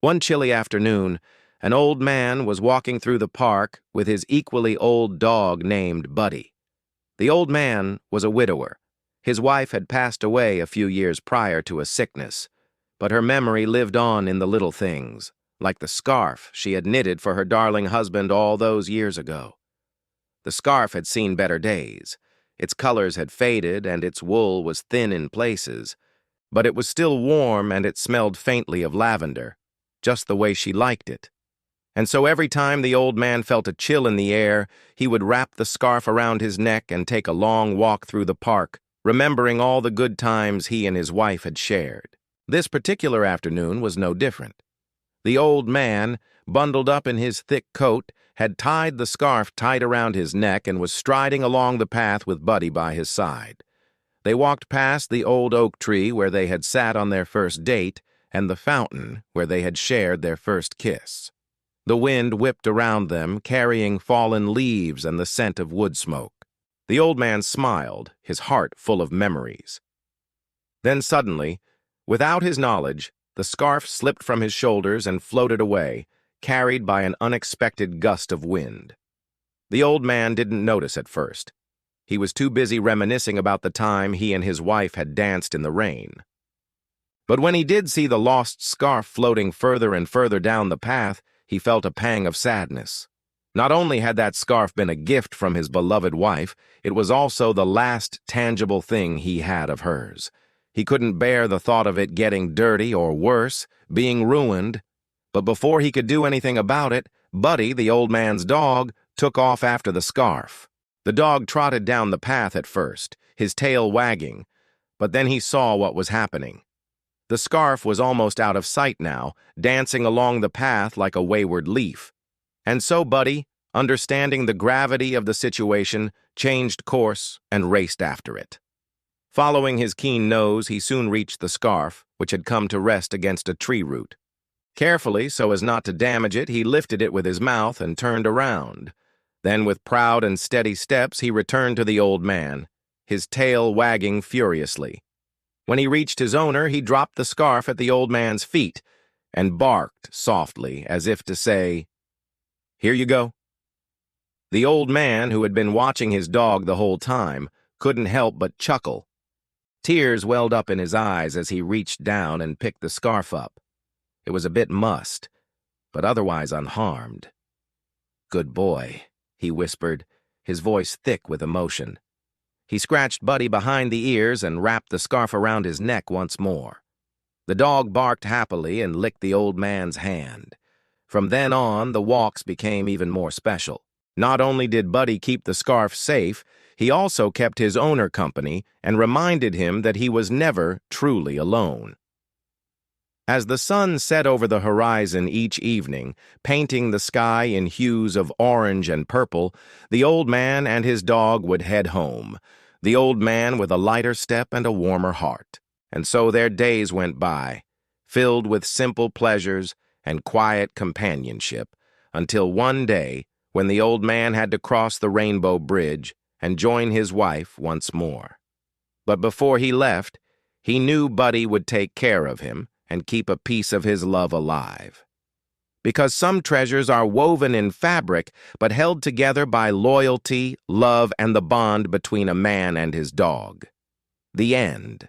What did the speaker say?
One chilly afternoon, an old man was walking through the park with his equally old dog named Buddy. The old man was a widower. His wife had passed away a few years prior to a sickness, but her memory lived on in the little things, like the scarf she had knitted for her darling husband all those years ago. The scarf had seen better days. Its colors had faded and its wool was thin in places, but it was still warm and it smelled faintly of lavender, just the way she liked it. And so every time the old man felt a chill in the air, he would wrap the scarf around his neck and take a long walk through the park, remembering all the good times he and his wife had shared. This particular afternoon was no different. The old man, bundled up in his thick coat, had tied the scarf tight around his neck and was striding along the path with Buddy by his side. They walked past the old oak tree where they had sat on their first date and the fountain where they had shared their first kiss. The wind whipped around them, carrying fallen leaves and the scent of wood smoke. The old man smiled, his heart full of memories. Then suddenly, without his knowledge, the scarf slipped from his shoulders and floated away, carried by an unexpected gust of wind. The old man didn't notice at first. He was too busy reminiscing about the time he and his wife had danced in the rain. But when he did see the lost scarf floating further and further down the path, he felt a pang of sadness. Not only had that scarf been a gift from his beloved wife, it was also the last tangible thing he had of hers. He couldn't bear the thought of it getting dirty or worse, being ruined. But before he could do anything about it, Buddy, the old man's dog, took off after the scarf. The dog trotted down the path at first, his tail wagging, but then he saw what was happening. The scarf was almost out of sight now, dancing along the path like a wayward leaf. And so Buddy, understanding the gravity of the situation, changed course and raced after it. Following his keen nose, he soon reached the scarf, which had come to rest against a tree root. Carefully, so as not to damage it, he lifted it with his mouth and turned around. Then, with proud and steady steps, he returned to the old man, his tail wagging furiously. When he reached his owner, he dropped the scarf at the old man's feet and barked softly, as if to say, "Here you go." The old man, who had been watching his dog the whole time, couldn't help but chuckle. Tears welled up in his eyes as he reached down and picked the scarf up. It was a bit mussed, but otherwise unharmed. "Good boy," he whispered, his voice thick with emotion. He scratched Buddy behind the ears and wrapped the scarf around his neck once more. The dog barked happily and licked the old man's hand. From then on, the walks became even more special. Not only did Buddy keep the scarf safe, he also kept his owner company and reminded him that he was never truly alone. As the sun set over the horizon each evening, painting the sky in hues of orange and purple, the old man and his dog would head home, the old man with a lighter step and a warmer heart. And so their days went by, filled with simple pleasures and quiet companionship, until one day, when the old man had to cross the Rainbow Bridge and join his wife once more. But before he left, he knew Buddy would take care of him and keep a piece of his love alive. Because some treasures are woven in fabric, but held together by loyalty, love, and the bond between a man and his dog. The end.